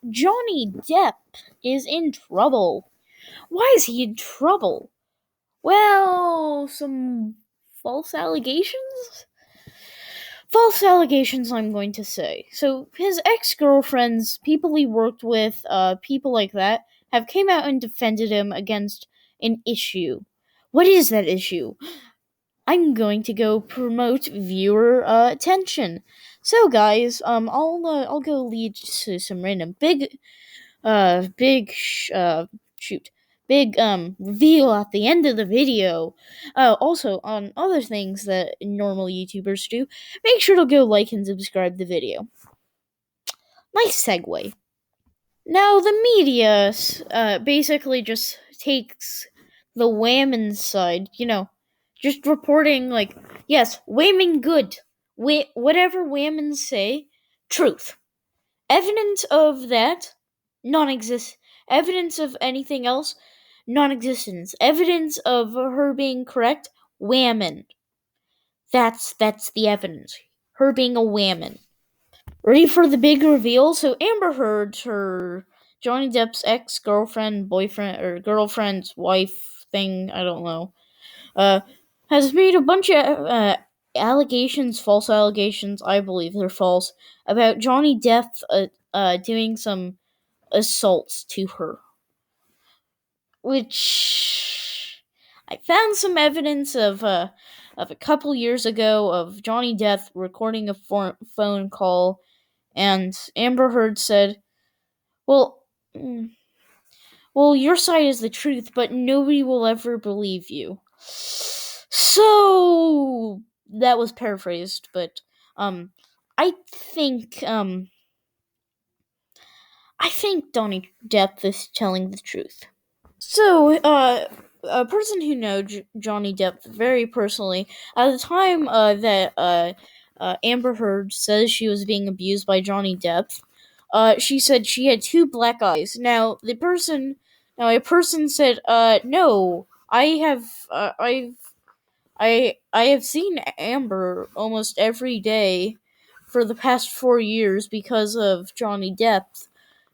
Johnny Depp is in trouble. Why is he in trouble? Well, some false allegations? False allegations, I'm going to say. So, his ex girlfriends, people he worked with, people like that, have came out and defended him against an issue. What is that issue? I'm going to go promote viewer attention. So, guys, I'll go lead to some random shoot, big reveal at the end of the video. Also on other things that normal YouTubers do, make sure to go like and subscribe the video. Nice segue. Now the media basically just takes the Whammon side, just reporting like, yes, Whammon good. Whatever Whammon say, truth. Evidence of that, non-exist. Evidence of anything else, non-existence. Evidence of her being correct, Whammon. That's the evidence. Her being a Whammon. Ready for the big reveal? So Amber Heard, her Johnny Depp's ex-girlfriend, boyfriend, or girlfriend's wife thing, I don't know, uh, has made a bunch of allegations, false allegations, I believe they're false, about Johnny Depp doing some assaults to her. Which I found some evidence of a couple years ago of Johnny Depp recording a phone call, and Amber Heard said, "Well, well, your side is the truth, but nobody will ever believe you." So that was paraphrased, but I think Johnny Depp is telling the truth. So, a person who knows Johnny Depp very personally, at the time that Amber Heard says she was being abused by Johnny Depp, she said she had two black eyes. Now, a person said, no, I have seen Amber almost every day for the past 4 years because of Johnny Depp,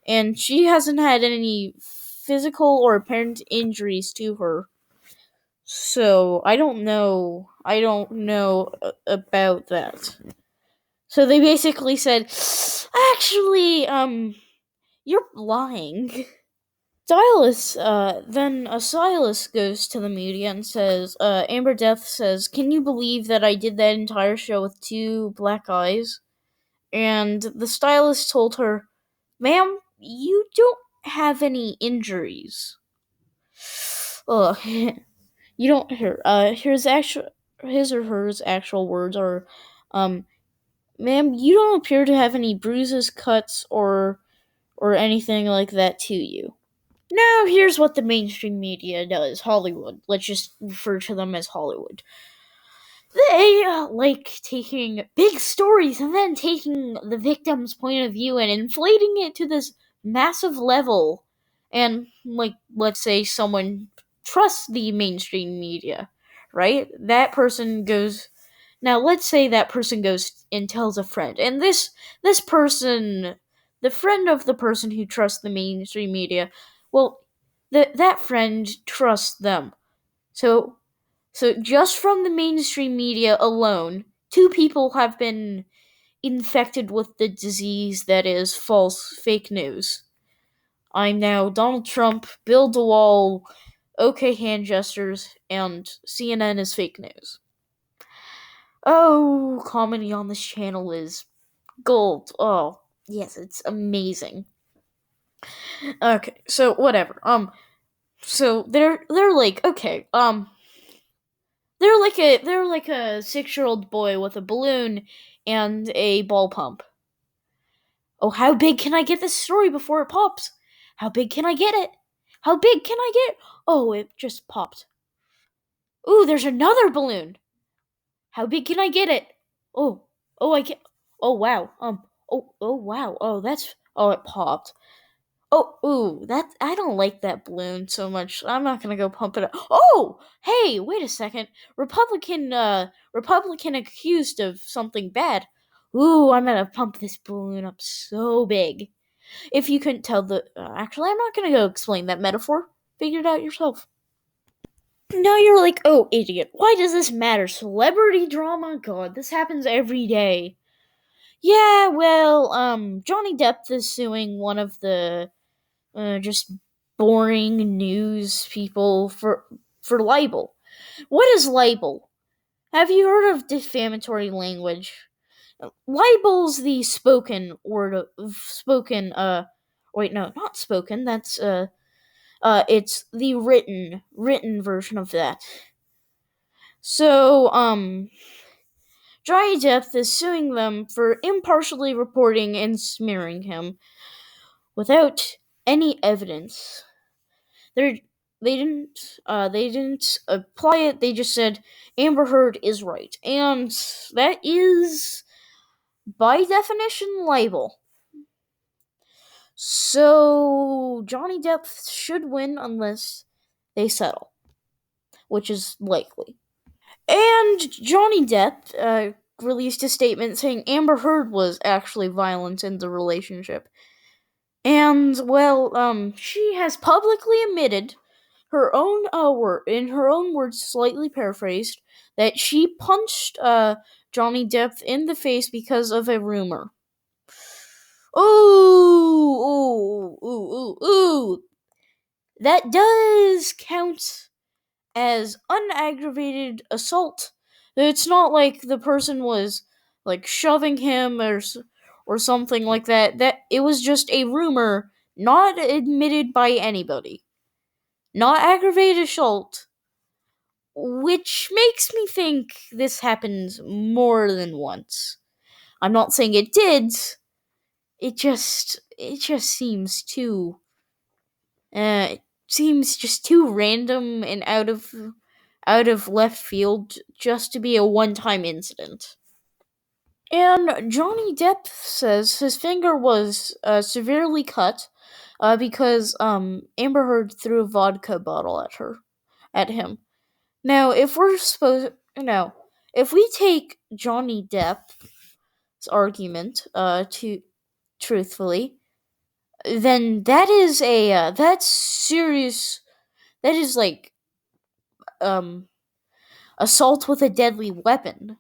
and she hasn't had any physical or apparent injuries to her. So I don't know. About that. So they basically said, actually, you're lying. Then Silas goes to the media and says, Amber Depp says, "Can you believe that I did that entire show with two black eyes?" And the stylist told her, "Ma'am, you don't have any injuries." Ugh. You don't hear. His or hers actual words are, "Ma'am, you don't appear to have any bruises, cuts, or anything like that to you." Now, here's what the mainstream media does. Hollywood. Let's just refer to them as Hollywood. They like taking big stories and then taking the victim's point of view and inflating it to this massive level. And, like, let's say someone trusts the mainstream media, right? That person goes. Now, let's say that person goes and tells a friend, and this person, the friend of the person who trusts the mainstream media, well, that friend trusts them. So just from the mainstream media alone, two people have been infected with the disease that is false fake news. I'm now Donald Trump, Bill DeWall, OK hand gestures, and CNN is fake news. Oh, comedy on this channel is gold. Oh, yes, it's amazing. Okay, so whatever. So they're like, okay, they're like a 6-year-old boy with a balloon and a ball pump. Oh, how big can I get this story before it pops? How big can I get it? How big can I get it? Oh, it just popped. Ooh, there's another balloon. How big can I get it? Oh, I can. Oh wow. Oh wow. Oh, that's. Oh, it popped. Oh, ooh, that I don't like that balloon so much. I'm not gonna go pump it up. Oh, hey, wait a second. Republican accused of something bad. Ooh, I'm gonna pump this balloon up so big. If you couldn't tell actually, I'm not gonna go explain that metaphor. Figure it out yourself. Now you're like, oh, idiot. Why does this matter? Celebrity drama? God, this happens every day. Yeah, well, Johnny Depp is suing one of the just boring news people for libel. What is libel? Have you heard of defamatory language? Libel's the spoken word of spoken wait, no, not spoken, that's it's the written version of that. So, Johnny Depp is suing them for impartially reporting and smearing him without any evidence. They they didn't apply it. They just said Amber Heard is right, and that is by definition libel. So Johnny Depp should win unless they settle, which is likely. And Johnny Depp released a statement saying Amber Heard was actually violent in the relationship. And, well, she has publicly admitted her own in her own words, slightly paraphrased, that she punched Johnny Depp in the face because of a rumor. Ooh. That does count as unaggravated assault. It's not like the person was like shoving him or something like that. That it was just a rumor, not admitted by anybody. Not aggravated assault, which makes me think this happens more than once. I'm not saying it did. It just seems just too random and out of left field just to be a one-time incident. And Johnny Depp says his finger was severely cut because Amber Heard threw a vodka bottle at him. Now, if we take Johnny Depp's argument to truthfully, then that is that's serious. That is like um assault with a deadly weapon.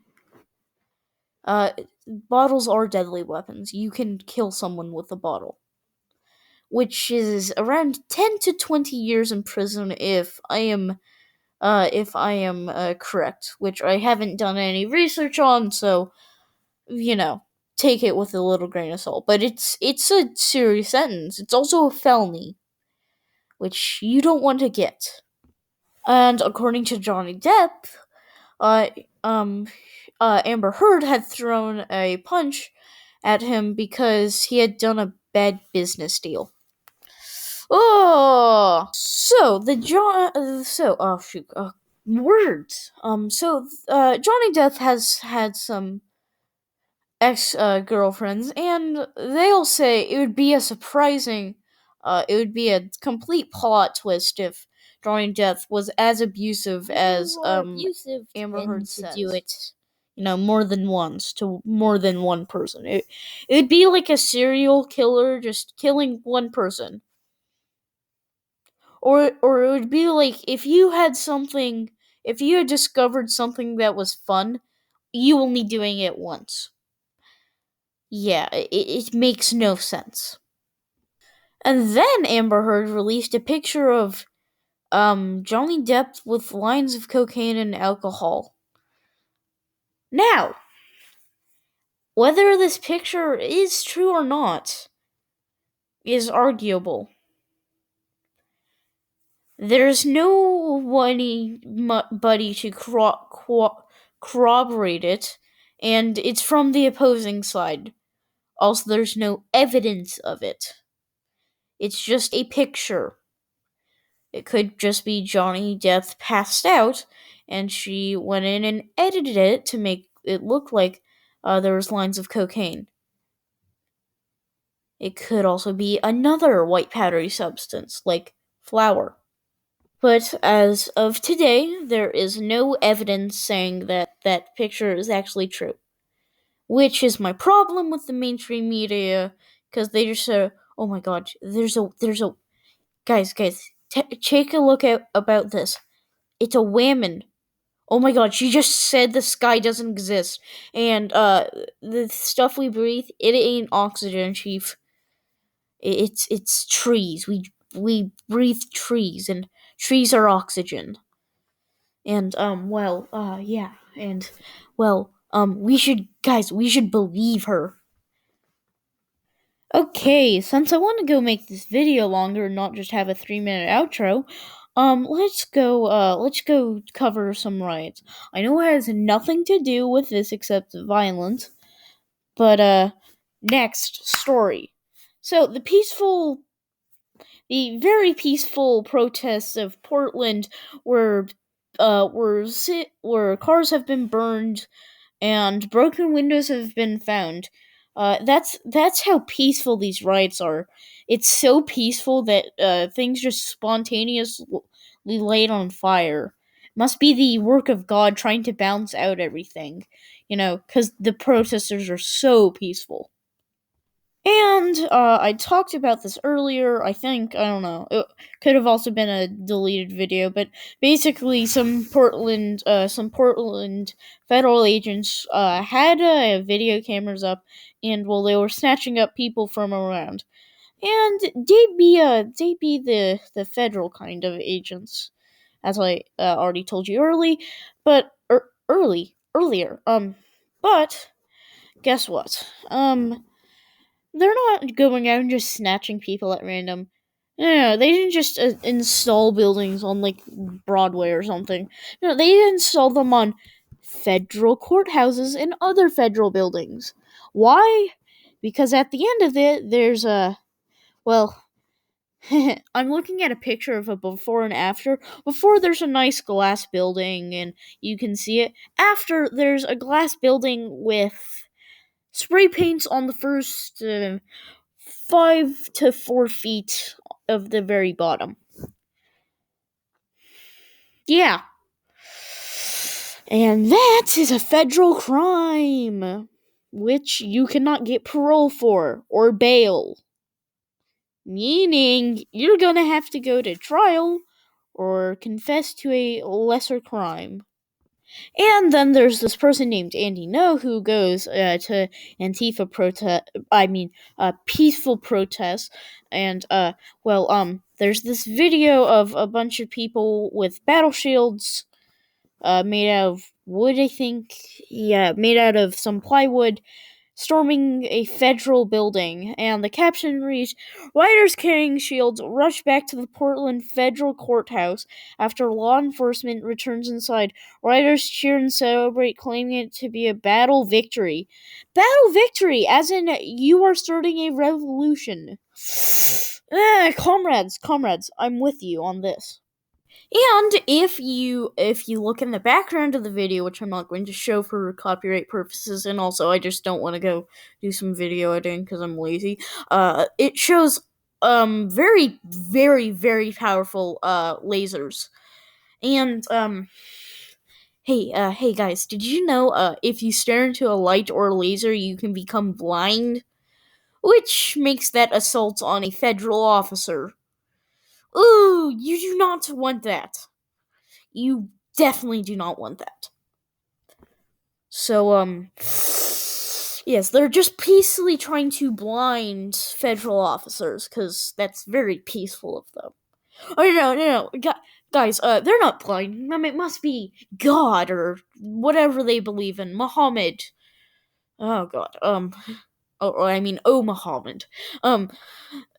Uh, Bottles are deadly weapons. You can kill someone with a bottle, which is around 10 to 20 years in prison if I am correct, which I haven't done any research on, so take it with a little grain of salt. But it's a serious sentence. It's also a felony, which you don't want to get. And according to Johnny Depp, uh, um, Amber Heard had thrown a punch at him because he had done a bad business deal. Oh, so the John, so oh shoot, words. Johnny Depp has had some ex girlfriends, and they all say it would be a complete plot twist if Johnny Depp was as abusive as Amber Heard says. Do it, more than once to more than one person. It'd be like a serial killer just killing one person. Or it would be like if you had discovered something that was fun, you only doing it once. Yeah, it makes no sense. And then Amber Heard released a picture of Johnny Depp with lines of cocaine and alcohol. Now, whether this picture is true or not is arguable. There's nobody to corroborate it, and it's from the opposing side. Also, there's no evidence of it. It's just a picture. It could just be Johnny Depp passed out, and she went in and edited it to make it look like there was lines of cocaine. It could also be another white powdery substance, like flour. But as of today, there is no evidence saying that that picture is actually true. Which is my problem with the mainstream media, because they just say, Oh my god, there's a guys, take a look at about this. It's a woman. Oh my god, she just said the sky doesn't exist. And the stuff we breathe, it ain't oxygen, chief. It's trees. We breathe trees, and trees are oxygen. And yeah. And we should believe her. Okay, since I want to go make this video longer and not just have a 3 minute outro, let's go cover some riots. I know it has nothing to do with this except violence, but next story. So the very peaceful protests of Portland were where cars have been burned and broken windows have been found. That's how peaceful these riots are. It's so peaceful that things just spontaneously light on fire. Must be the work of God trying to balance out everything, because the protesters are so peaceful. And I talked about this earlier. I think I don't know. It could have also been a deleted video, but basically, some Portland federal agents had video cameras up, and they were snatching up people from around, and they be the federal kind of agents, as I already told you earlier. But guess what? They're not going out and just snatching people at random. No, they didn't just install buildings on like Broadway or something. No, they install them on federal courthouses and other federal buildings. Why? Because at the end of it, there's a well. I'm looking at a picture of a before and after. Before, there's a nice glass building, and you can see it. After, there's a glass building with spray paints on the first 5 to 4 feet of the very bottom. Yeah. And that is a federal crime, which you cannot get parole for or bail. Meaning, you're gonna have to go to trial or confess to a lesser crime. And then there's this person named Andy No who goes to Antifa protest. Peaceful protests, and there's this video of a bunch of people with battle shields, made out of wood. I think, yeah, made out of some plywood, storming a federal building, and the caption reads, "Rioters carrying shields rush back to the Portland federal courthouse after law enforcement returns inside. Rioters cheer and celebrate, claiming it to be a battle victory." Battle victory, as in you are starting a revolution. Comrades, I'm with you on this. And if you look in the background of the video, which I'm not going to show for copyright purposes, and also I just don't want to go do some video editing because I'm lazy. It shows very very very powerful lasers. And hey guys, did you know if you stare into a light or a laser, you can become blind, which makes that assault on a federal officer. Ooh, you do not want that. You definitely do not want that. So, yes, they're just peacefully trying to blind federal officers, because that's very peaceful of them. Oh, no. Guys, they're not blind. It must be God or whatever they believe in. Muhammad. Oh, God. Oh, Muhammad.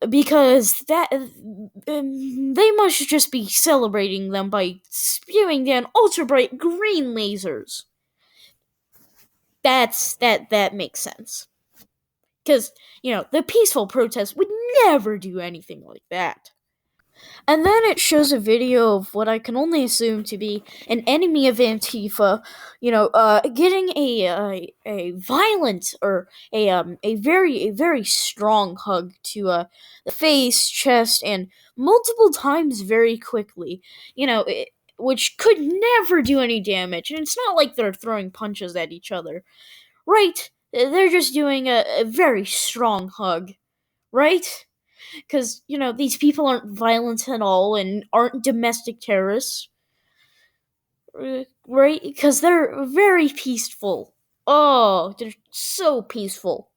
Because they must just be celebrating them by spewing down ultra bright green lasers. That makes sense. Because, the peaceful protest would never do anything like that. And then it shows a video of what I can only assume to be an enemy of Antifa, getting a violent or a very strong hug to the face, chest, and multiple times very quickly. Which could never do any damage, and it's not like they're throwing punches at each other, right? They're just doing a very strong hug, right? because these people aren't violent at all and aren't domestic terrorists, right? Because they're very peaceful. Oh, they're so peaceful.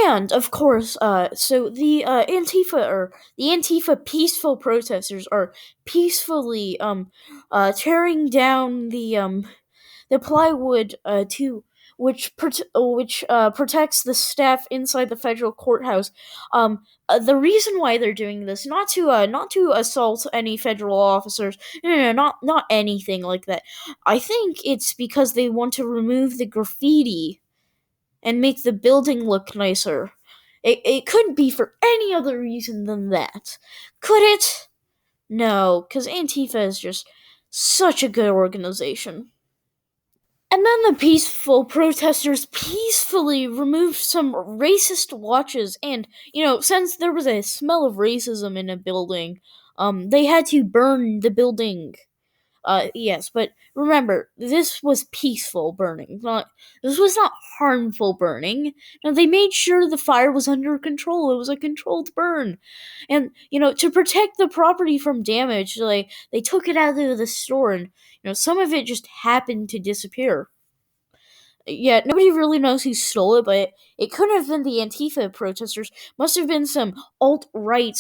And of course, so the Antifa peaceful protesters are peacefully tearing down the plywood to which protects the staff inside the federal courthouse. The reason why they're doing this, not to assault any federal officers, no, not anything like that. I think it's because they want to remove the graffiti and make the building look nicer. It couldn't be for any other reason than that. Could it? No, because Antifa is just such a good organization. And then the peaceful protesters peacefully removed some racist watches, and since there was a smell of racism in a building, they had to burn the building. Yes, but remember, this was peaceful burning. This was not harmful burning. No, they made sure the fire was under control. It was a controlled burn, and to protect the property from damage, they took it out of the store, and some of it just happened to disappear. Yeah, nobody really knows who stole it, but it couldn't have been the Antifa protesters. Must have been some alt right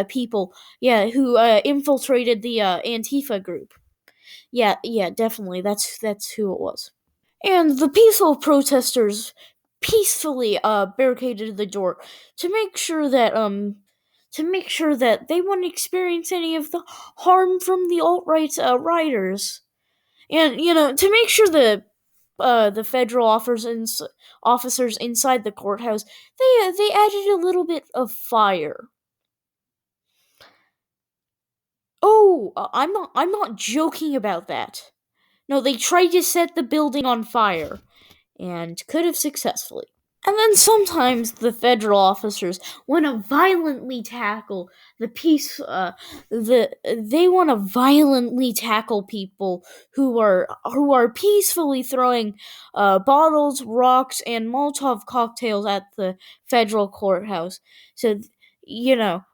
people, yeah, who infiltrated the Antifa group. Yeah, yeah, definitely. That's who it was. And the peaceful protesters peacefully barricaded the door to make sure that they wouldn't experience any of the harm from the alt right rioters. And to make sure the federal officers inside the courthouse, they added a little bit of fire. Oh, I'm not joking about that. No, they tried to set the building on fire and could have successfully. And then sometimes the federal officers want to violently tackle the peace. They want to violently tackle people who are peacefully throwing bottles, rocks, and Molotov cocktails at the federal courthouse. So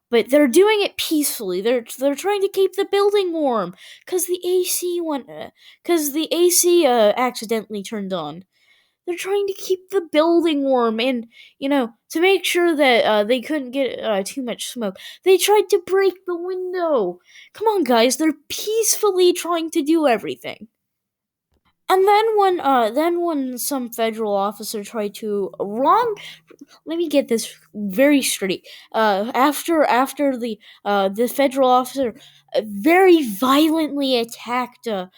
but they're doing it peacefully. They're trying to keep the building warm because the AC accidentally turned on. They're trying to keep the building warm, and to make sure that they couldn't get too much smoke, they tried to break the window. Come on, guys, they're peacefully trying to do everything. And then when some federal officer tried to wrong let me get this very straight. After the federal officer very violently attacked a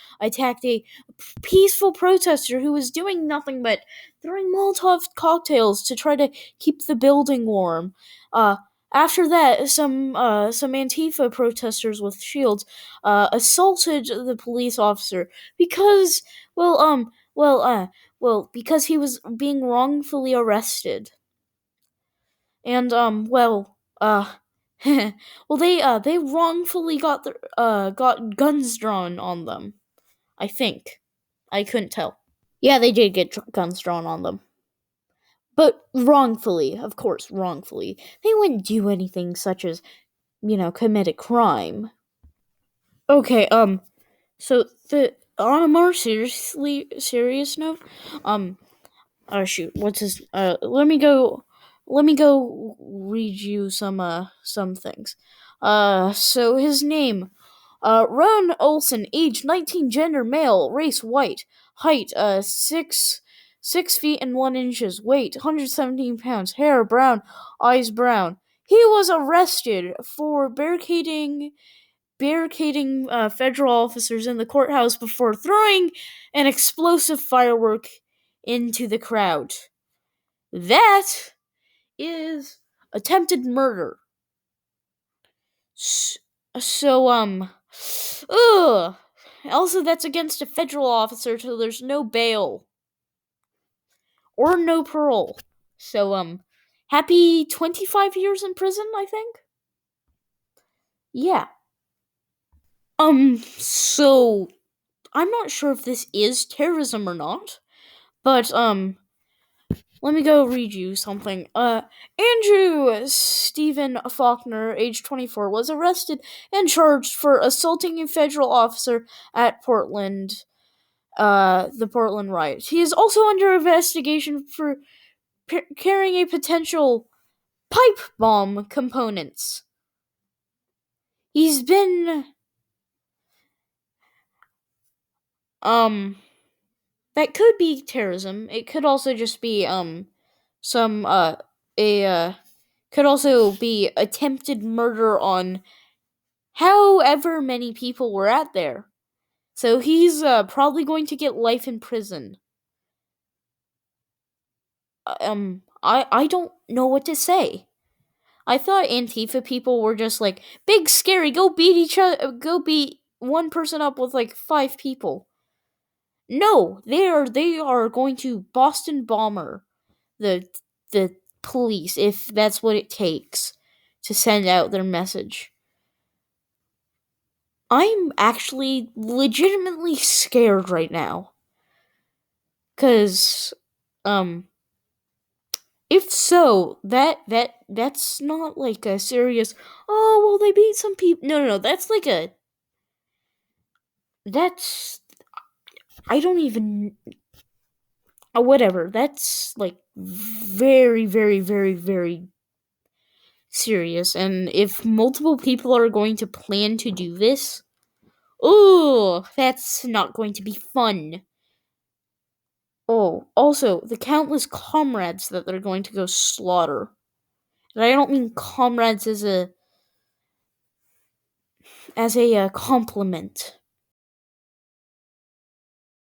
peaceful protester who was doing nothing but throwing Molotov cocktails to try to keep the building warm. Uh, After that, some Antifa protesters with shields assaulted the police officer because well um well because he was being wrongfully arrested. And they wrongfully got guns drawn on them. I think. I couldn't tell. Yeah, they did get guns drawn on them. But wrongfully, of course, wrongfully. They wouldn't do anything such as, commit a crime. Okay, so the on a more serious note, um oh shoot, what's his let me go read you some things. So his name, Ron Olson, age 19, gender male, race white, height 6 feet and 1 inches, weight 117 pounds, hair brown, eyes brown. He was arrested for barricading federal officers in the courthouse before throwing an explosive firework into the crowd. That is attempted murder. So, ugh. Also, that's against a federal officer, so there's no bail or no parole. So, happy 25 years in prison, I think? Yeah. So, I'm not sure if this is terrorism or not, but, Let me go read you something. Andrew Stephen Faulkner, age 24, was arrested and charged for assaulting a federal officer at the Portland riot. He is also under investigation for carrying a potential pipe bomb components. He's been, um, that could be terrorism. It could also just be, some, a, could also be attempted murder on however many people were at there. So he's probably going to get life in prison. I don't know what to say. I thought Antifa people were just like big scary. Go beat each other. Go beat one person up with like 5 people. No, they are going to Boston bomber the the police if that's what it takes to send out their message. I'm actually legitimately scared right now. Cause um if so, that's not like a serious oh well they beat some people. No, that's like a that's I don't even whatever. That's like very, very, very, very serious. And if multiple people are going to plan to do this, oh, that's not going to be fun. Oh, also, the countless comrades that they're going to go slaughter. And I don't mean comrades as a compliment.